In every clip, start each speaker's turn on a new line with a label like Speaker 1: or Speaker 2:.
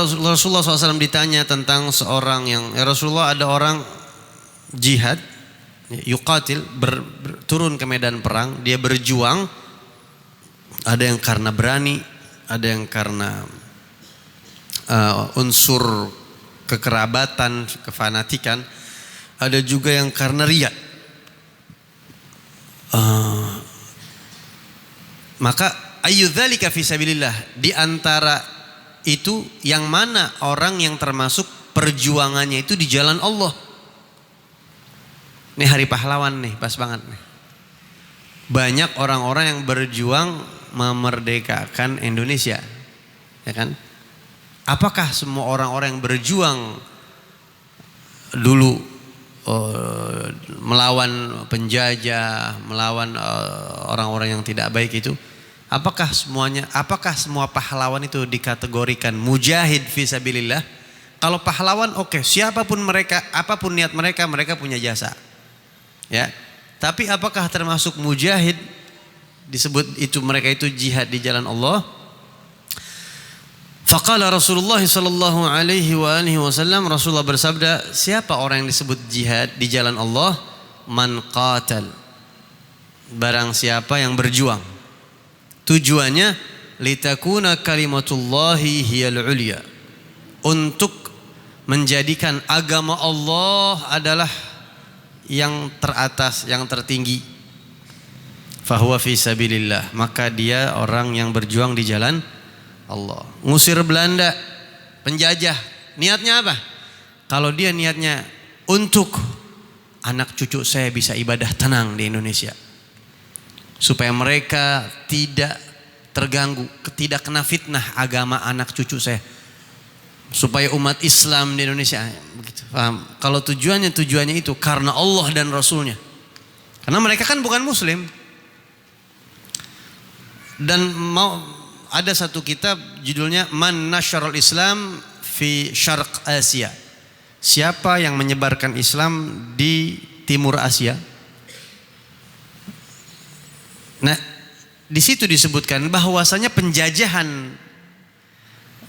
Speaker 1: Rasulullah SAW ditanya tentang seorang yang, ya Rasulullah, ada orang jihad, yuqatil, turun ke medan perang, dia berjuang, ada yang karena berani, ada yang karena unsur kekerabatan, kefanatikan, ada juga yang karena riya. Maka ayyudzalika fi sabilillah, di antara itu yang mana orang yang termasuk perjuangannya itu di jalan Allah. Ini hari pahlawan nih, pas banget nih. Banyak orang-orang yang berjuang memerdekakan Indonesia, ya kan? Apakah semua orang-orang yang berjuang dulu melawan penjajah, melawan orang-orang yang tidak baik itu, apakah semua pahlawan itu dikategorikan mujahid fisabilillah? Kalau pahlawan oke, siapapun mereka, apapun niat mereka, mereka punya jasa. Ya. Tapi apakah termasuk mujahid, disebut itu mereka itu jihad di jalan Allah? Faqala Rasulullah sallallahu alaihi wasallam, Rasulullah bersabda, siapa orang yang disebut jihad di jalan Allah? Man qatal, barang siapa yang berjuang. Tujuannya litakuna kalimatullahi hiyal ulya, untuk menjadikan agama Allah adalah yang teratas, yang tertinggi. Fahuwa fi sabilillah, maka dia orang yang berjuang di jalan Allah. Ngusir Belanda, penjajah, niatnya apa? Kalau dia niatnya untuk anak cucu saya bisa ibadah tenang di Indonesia, supaya mereka tidak terganggu, tidak kena fitnah agama anak cucu saya, supaya umat Islam di Indonesia, begitu. Paham? Kalau tujuannya itu karena Allah dan Rasulnya, karena mereka kan bukan Muslim. Dan ada satu kitab judulnya Man Nasyarul Islam fi Syarq Asia, siapa yang menyebarkan Islam di Timur Asia. Nah, di situ disebutkan bahwasanya penjajahan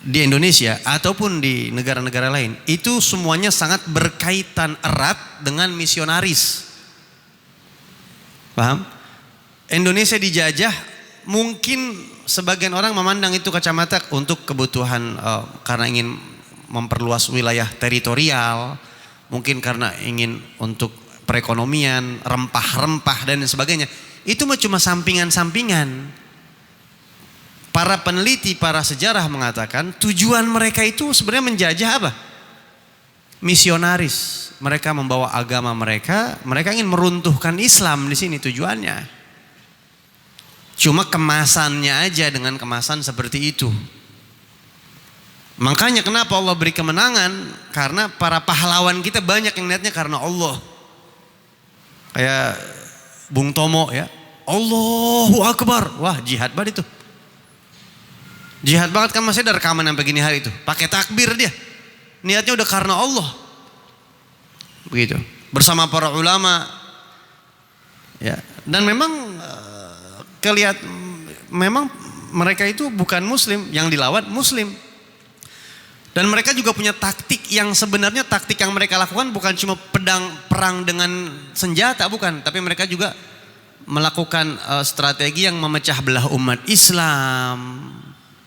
Speaker 1: di Indonesia ataupun di negara-negara lain itu semuanya sangat berkaitan erat dengan misionaris. Paham? Indonesia dijajah, mungkin sebagian orang memandang itu kacamata untuk kebutuhan karena ingin memperluas wilayah teritorial, mungkin karena ingin untuk perekonomian, rempah-rempah dan sebagainya. Itu cuma sampingan-sampingan. Para peneliti, para sejarah mengatakan tujuan mereka itu sebenarnya menjajah apa? Misionaris. Mereka membawa agama mereka ingin meruntuhkan Islam di sini tujuannya. Cuma kemasannya aja dengan kemasan seperti itu. Makanya kenapa Allah beri kemenangan? Karena para pahlawan kita banyak yang niatnya karena Allah. Kayak Bung Tomo ya, Allahu Akbar, wah jihad banget itu. Jihad banget kan, masih ada rekaman sampai gini hari itu. Pakai takbir dia. Niatnya udah karena Allah. Begitu. Bersama para ulama. Ya, dan memang memang mereka itu bukan Muslim, yang dilawan Muslim. Dan mereka juga punya taktik yang sebenarnya taktik yang mereka lakukan bukan cuma perang dengan senjata, bukan. Tapi mereka juga melakukan strategi yang memecah belah umat Islam,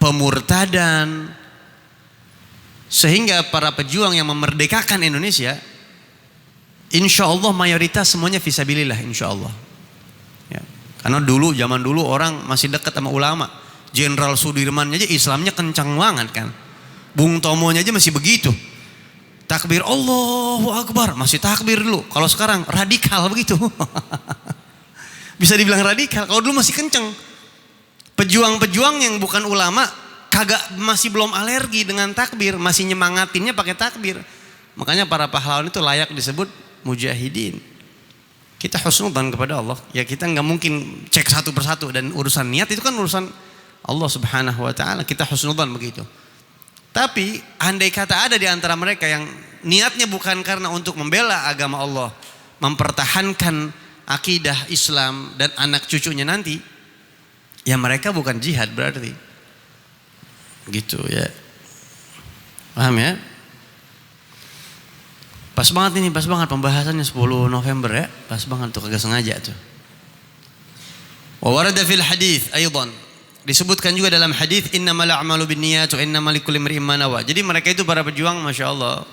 Speaker 1: pemurtadan. Sehingga para pejuang yang memerdekakan Indonesia, insya Allah mayoritas semuanya fisabilillah, insya Allah. Karena zaman dulu orang masih dekat sama ulama. Jenderal Sudirman aja Islamnya kencang banget kan. Bung Tomonya aja masih begitu. Takbir Allahu Akbar, masih takbir dulu. Kalau sekarang radikal begitu. Bisa dibilang radikal. Kalau dulu masih kencang. Pejuang-pejuang yang bukan ulama masih belum alergi dengan takbir, masih nyemangatinnya pakai takbir. Makanya para pahlawan itu layak disebut mujahidin. Kita husnudzan kepada Allah. Ya kita nggak mungkin cek satu persatu, dan urusan niat itu kan urusan Allah Subhanahu wa taala. Kita husnudzan begitu. Tapi andai kata ada di antara mereka yang niatnya bukan karena untuk membela agama Allah, mempertahankan akidah Islam dan anak cucunya nanti, ya mereka bukan jihad berarti. Gitu ya. Paham ya? Pas banget ini, pas banget pembahasannya 10 November ya. Pas banget tuh, kagak sengaja tuh. Wa warada fil hadits aidan. Disebutkan juga dalam hadis innamal a'malu binniyat wa innamal likulli imrin ma nawa. Jadi mereka itu para pejuang, Masya Allah.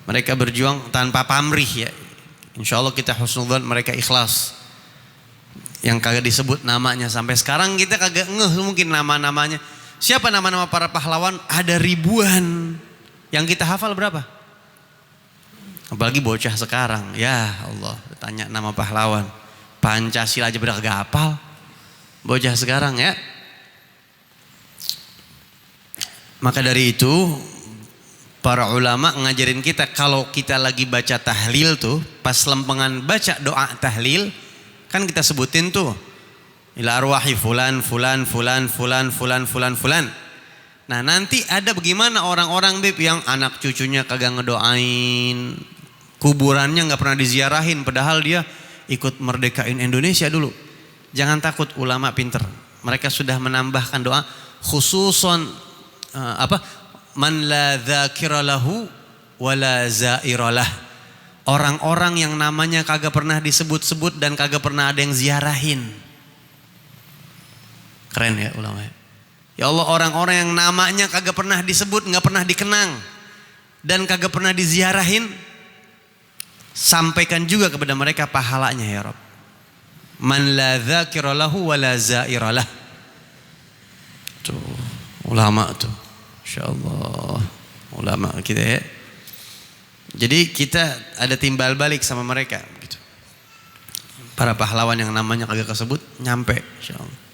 Speaker 1: Mereka berjuang tanpa pamrih ya. Insya Allah kita husnudzan, mereka ikhlas. Yang kagak disebut namanya sampai sekarang kita kagak ngeh mungkin nama-namanya. Siapa nama-nama para pahlawan? Ada ribuan. Yang kita hafal berapa? Apalagi bocah sekarang. Ya Allah, tanya nama pahlawan. Pancasila aja udah kagak hafal. Bocah sekarang ya. Maka dari itu para ulama ngajarin kita kalau kita lagi baca tahlil tuh, pas lempengan baca doa tahlil, kan kita sebutin tuh ila arwahi fulan fulan fulan fulan fulan fulan fulan. Nah nanti ada bagaimana orang-orang Bib yang anak cucunya kagak ngedoain, kuburannya nggak pernah diziarahin, padahal dia ikut merdekain Indonesia dulu. Jangan takut, ulama pinter. Mereka sudah menambahkan doa khususon man la dzakira lahu wala zairalah. Orang-orang yang namanya kagak pernah disebut-sebut dan kagak pernah ada yang ziarahin. Keren ya ulama. Ya Allah, orang-orang yang namanya kagak pernah disebut, nggak pernah dikenang dan kagak pernah diziarahin, sampaikan juga kepada mereka pahalanya ya Rabb. Man la dzakira lahu wala zairalah. Tuh ulama tuh. Insyaallah ulama kita ya. Jadi kita ada timbal balik sama mereka gitu. Para pahlawan yang namanya kagak kesebut nyampe insyaallah.